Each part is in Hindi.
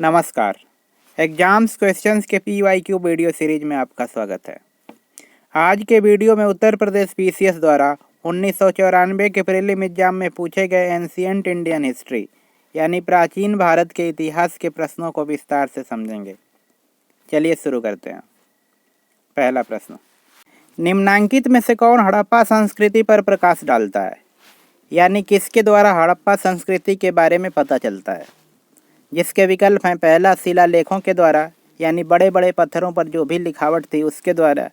नमस्कार। एग्जाम्स क्वेश्चंस के पीवाईक्यू वीडियो सीरीज में आपका स्वागत है। आज के वीडियो में उत्तर प्रदेश पीसीएस द्वारा 1994 के प्रीलिम एग्जाम में पूछे गए एंशिएंट इंडियन हिस्ट्री यानी प्राचीन भारत के इतिहास के प्रश्नों को विस्तार से समझेंगे। चलिए शुरू करते हैं। पहला प्रश्न, निम्नांकित में से कौन हड़प्पा संस्कृति पर प्रकाश डालता है, यानी किसके द्वारा हड़प्पा संस्कृति के बारे में पता चलता है। जिसके विकल्प हैं, पहला शिलालेखों के द्वारा यानी बड़े बड़े पत्थरों पर जो भी लिखावट थी उसके द्वारा,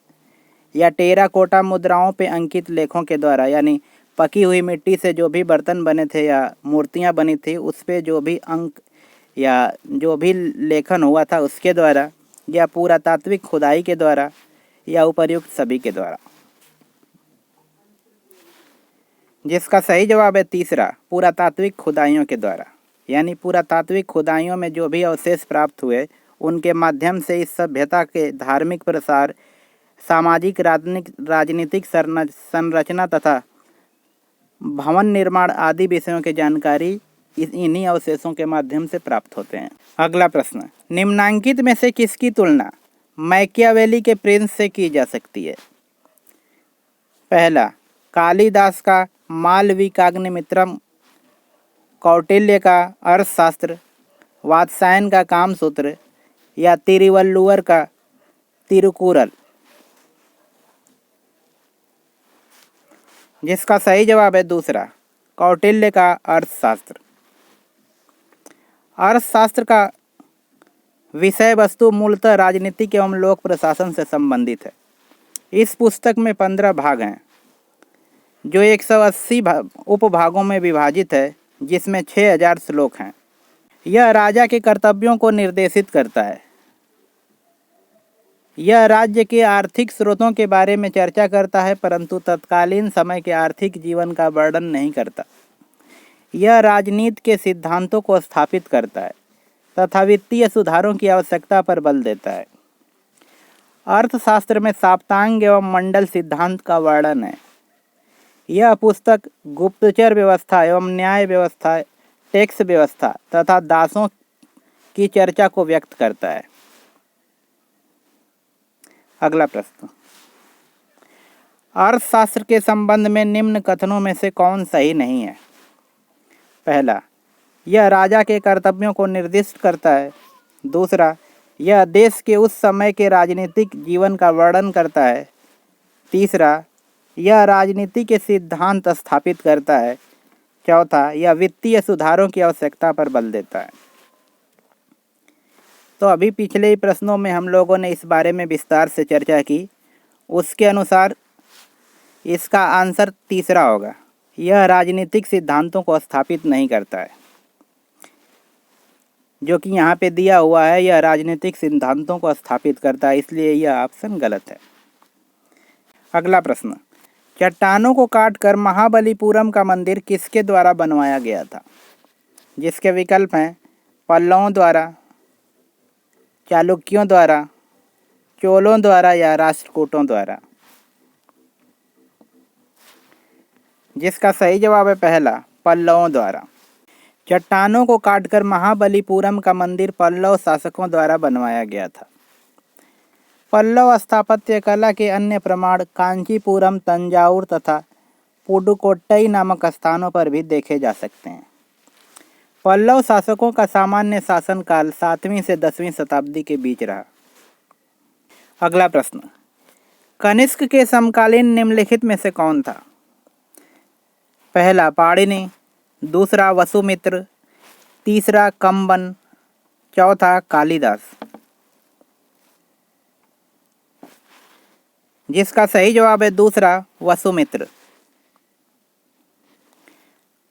या टेराकोटा मुद्राओं पे अंकित लेखों के द्वारा यानी पकी हुई मिट्टी से जो भी बर्तन बने थे या मूर्तियां बनी थी उस पे जो भी अंक या जो भी लेखन हुआ था उसके द्वारा, या पुरातात्विक खुदाई के द्वारा, या उपर्युक्त सभी के द्वारा। जिसका सही जवाब है तीसरा, पुरातात्विक खुदाइयों के द्वारा, यानी पुरातात्विक खुदाइयों में जो भी अवशेष प्राप्त हुए उनके माध्यम से इस सभ्यता के धार्मिक प्रसार, सामाजिक राजनीतिक संरचना तथा भवन निर्माण आदि विषयों की जानकारी इन्हीं अवशेषों के माध्यम से प्राप्त होते हैं। अगला प्रश्न, निम्नांकित में से किसकी तुलना मैकियावेली के प्रिंस से की जा सकती है। पहला, कालिदास का मालविकाग्निमित्रम, कौटिल्य का अर्थशास्त्र, वात्स्यायन का कामसूत्र, या तिरुवल्लुवर का तिरुकुरल। जिसका सही जवाब है दूसरा, कौटिल्य का अर्थशास्त्र। अर्थशास्त्र का विषय वस्तु मूलतः राजनीतिक एवं लोक प्रशासन से संबंधित है। इस पुस्तक में 15 भाग हैं जो 180 उपभागों में विभाजित है, जिसमें 6000 श्लोक हैं। यह राजा के कर्तव्यों को निर्देशित करता है। यह राज्य के आर्थिक स्रोतों के बारे में चर्चा करता है, परंतु तत्कालीन समय के आर्थिक जीवन का वर्णन नहीं करता। यह राजनीति के सिद्धांतों को स्थापित करता है तथा वित्तीय सुधारों की आवश्यकता पर बल देता है। अर्थशास्त्र में साप्तांग एवं मंडल सिद्धांत का वर्णन है। यह पुस्तक गुप्तचर व्यवस्था एवं न्याय व्यवस्था, टैक्स व्यवस्था तथा दासों की चर्चा को व्यक्त करता है। अगला प्रश्न, अर्थशास्त्र के संबंध में निम्न कथनों में से कौन सही नहीं है। पहला, यह राजा के कर्तव्यों को निर्दिष्ट करता है। दूसरा, यह देश के उस समय के राजनीतिक जीवन का वर्णन करता है। तीसरा, यह राजनीति के सिद्धांत स्थापित करता है। चौथा, यह वित्तीय सुधारों की आवश्यकता पर बल देता है। तो अभी पिछले ही प्रश्नों में हम लोगों ने इस बारे में विस्तार से चर्चा की। उसके अनुसार इसका आंसर तीसरा होगा। यह राजनीतिक सिद्धांतों को स्थापित नहीं करता है। जो कि यहाँ पे दिया हुआ है, यह राजनीतिक सिद्धांतों को स्थापित करता है, इसलिए यह ऑप्शन गलत है। अगला प्रश्न, चट्टानों को काटकर महाबलीपुरम का मंदिर किसके द्वारा बनवाया गया था। जिसके विकल्प हैं, पल्लवों द्वारा, चालुक्यों द्वारा, चोलों द्वारा, या राष्ट्रकूटों द्वारा। जिसका सही जवाब है पहला, पल्लवों द्वारा। चट्टानों को काटकर महाबलीपुरम का मंदिर पल्लव शासकों द्वारा बनवाया गया था। पल्लव स्थापत्य कला के अन्य प्रमाण कांचीपुरम, तंजावुर तथा पुडुकोट्टई नामक स्थानों पर भी देखे जा सकते हैं। पल्लव शासकों का सामान्य शासनकाल 7वीं से 10वीं शताब्दी के बीच रहा। अगला प्रश्न, कनिष्क के समकालीन निम्नलिखित में से कौन था। पहला, पाणिनि, दूसरा वसुमित्र, तीसरा कंबन, चौथा कालिदास। जिसका सही जवाब है दूसरा, वसुमित्र।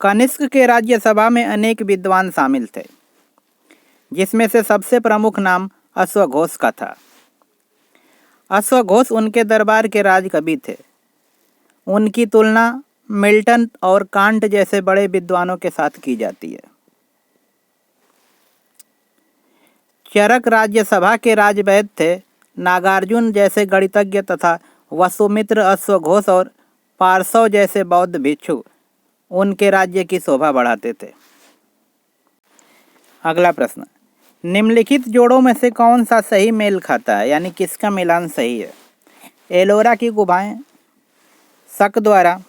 कनिष्क के राज्यसभा में अनेक विद्वान शामिल थे, जिसमें से सबसे प्रमुख नाम अश्वघोष का था। अश्वघोष उनके दरबार के राजकवि थे। उनकी तुलना मिल्टन और कांट जैसे बड़े विद्वानों के साथ की जाती है। चरक राज्यसभा के राजवैद्य थे। नागार्जुन जैसे गणितज्ञ तथा वसुमित्र, अश्वघोष और पार्श्व जैसे बौद्ध भिक्षु उनके राज्य की शोभा बढ़ाते थे। अगला प्रश्न, निम्नलिखित जोड़ों में से कौन सा सही मेल खाता है, यानी किसका मिलान सही है? एलोरा की गुफाएं शक द्वारा,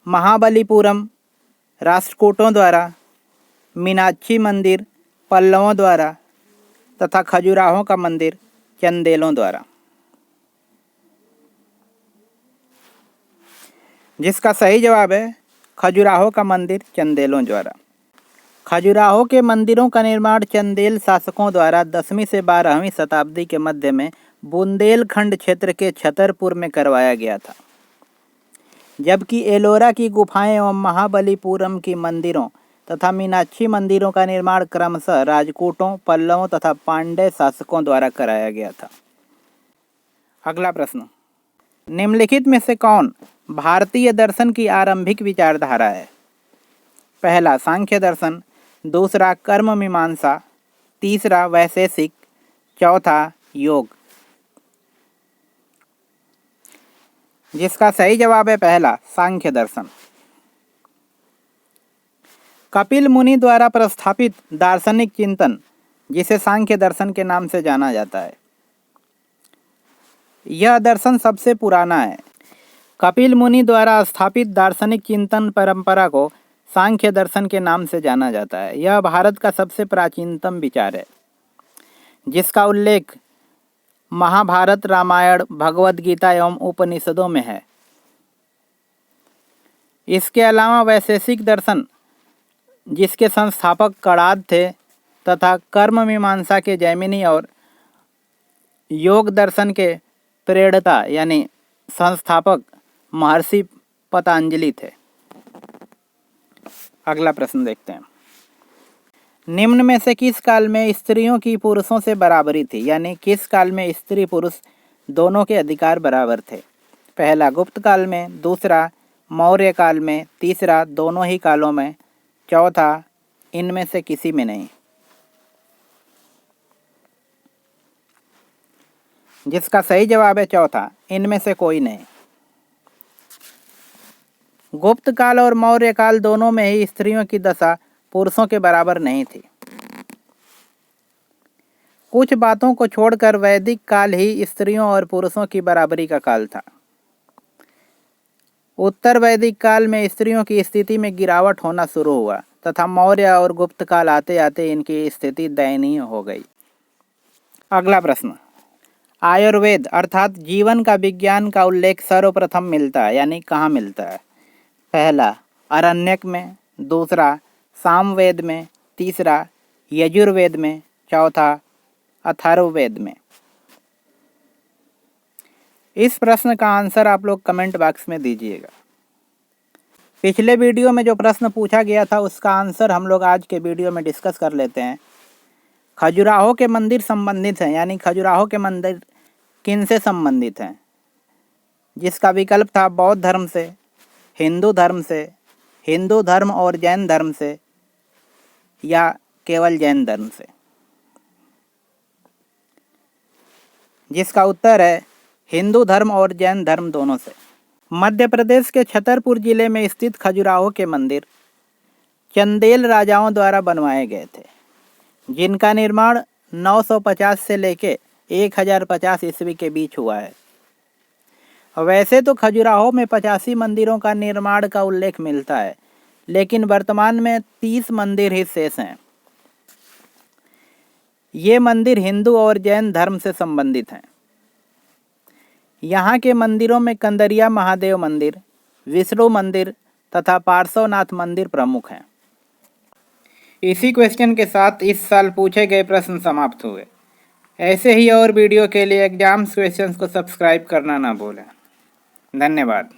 महाबलीपुरम राष्ट्रकूटों द्वारा, मीनाक्षी मंदिर पल्लवों द्वारा तथा खजुराहो का मंदिर चंदेलों द्वारा। जिसका सही जवाब है खजुराहो का मंदिर चंदेलों द्वारा। खजुराहो के मंदिरों का निर्माण चंदेल शासकों द्वारा 10वीं से 12वीं शताब्दी के मध्य में बुंदेलखंड क्षेत्र के छतरपुर में करवाया गया था, जबकि एलोरा की गुफाएं एवं महाबलीपुरम की मंदिरों तथा मीनाक्षी मंदिरों का निर्माण क्रमशः राजपूतों, पल्लवों तथा पांड्य शासकों द्वारा कराया गया था। अगला प्रश्न, निम्नलिखित में से कौन भारतीय दर्शन की आरंभिक विचारधारा है? पहला सांख्य दर्शन, दूसरा कर्म मीमांसा, तीसरा वैशेषिक, चौथा योग। जिसका सही जवाब है पहला सांख्य दर्शन। कपिल मुनि द्वारा प्रस्थापित दार्शनिक चिंतन, जिसे सांख्य दर्शन के नाम से जाना जाता है, यह दर्शन सबसे पुराना है। कपिल मुनि द्वारा स्थापित दार्शनिक चिंतन परंपरा को सांख्य दर्शन के नाम से जाना जाता है। यह भारत का सबसे प्राचीनतम विचार है, जिसका उल्लेख महाभारत, रामायण, भगवद गीता एवं उपनिषदों में है। इसके अलावा वैशेषिक दर्शन, जिसके संस्थापक कणाद थे, तथा कर्म मीमांसा के जैमिनी और योग दर्शन के प्रणेता यानी संस्थापक महर्षि पतंजलि थे। अगला प्रश्न देखते हैं, निम्न में से किस काल में स्त्रियों की पुरुषों से बराबरी थी, यानी किस काल में स्त्री पुरुष दोनों के अधिकार बराबर थे? पहला गुप्त काल में, दूसरा मौर्य काल में, तीसरा दोनों ही कालों में, चौथा इनमें से किसी में नहीं। जिसका सही जवाब है चौथा, इनमें से कोई नहीं। गुप्त काल और मौर्य काल दोनों में ही स्त्रियों की दशा पुरुषों के बराबर नहीं थी। कुछ बातों को छोड़कर वैदिक काल ही स्त्रियों और पुरुषों की बराबरी का काल था। उत्तर वैदिक काल में स्त्रियों की स्थिति में गिरावट होना शुरू हुआ तथा मौर्य और गुप्त काल आते आते इनकी स्थिति दयनीय हो गई। अगला प्रश्न, आयुर्वेद अर्थात जीवन का विज्ञान का उल्लेख सर्वप्रथम मिलता है, यानी कहाँ मिलता है? पहला आरण्यक में, दूसरा सामवेद में, तीसरा यजुर्वेद में, चौथा अथर्ववेद में। इस प्रश्न का आंसर आप लोग कमेंट बॉक्स में दीजिएगा। पिछले वीडियो में जो प्रश्न पूछा गया था उसका आंसर हम लोग आज के वीडियो में डिस्कस कर लेते हैं। खजुराहो के मंदिर संबंधित हैं, यानी खजुराहो के मंदिर किन से संबंधित हैं? जिसका विकल्प था बौद्ध धर्म से, हिंदू धर्म से, हिंदू धर्म और जैन धर्म से, या केवल जैन धर्म से। जिसका उत्तर है हिंदू धर्म और जैन धर्म दोनों से। मध्य प्रदेश के छतरपुर जिले में स्थित खजुराहो के मंदिर चंदेल राजाओं द्वारा बनवाए गए थे, जिनका निर्माण 950 से लेके 1050 ईस्वी के बीच हुआ है। वैसे तो खजुराहो में 85 मंदिरों का निर्माण का उल्लेख मिलता है, लेकिन वर्तमान में 30 मंदिर ही शेष हैं। ये मंदिर हिंदू और जैन धर्म से संबंधित हैं। यहाँ के मंदिरों में कंदरिया महादेव मंदिर, विष्णु मंदिर तथा पार्श्वनाथ मंदिर प्रमुख हैं। इसी क्वेश्चन के साथ इस साल पूछे गए प्रश्न समाप्त हुए। ऐसे ही और वीडियो के लिए एग्जाम्स क्वेश्चंस को सब्सक्राइब करना ना भूलें। धन्यवाद।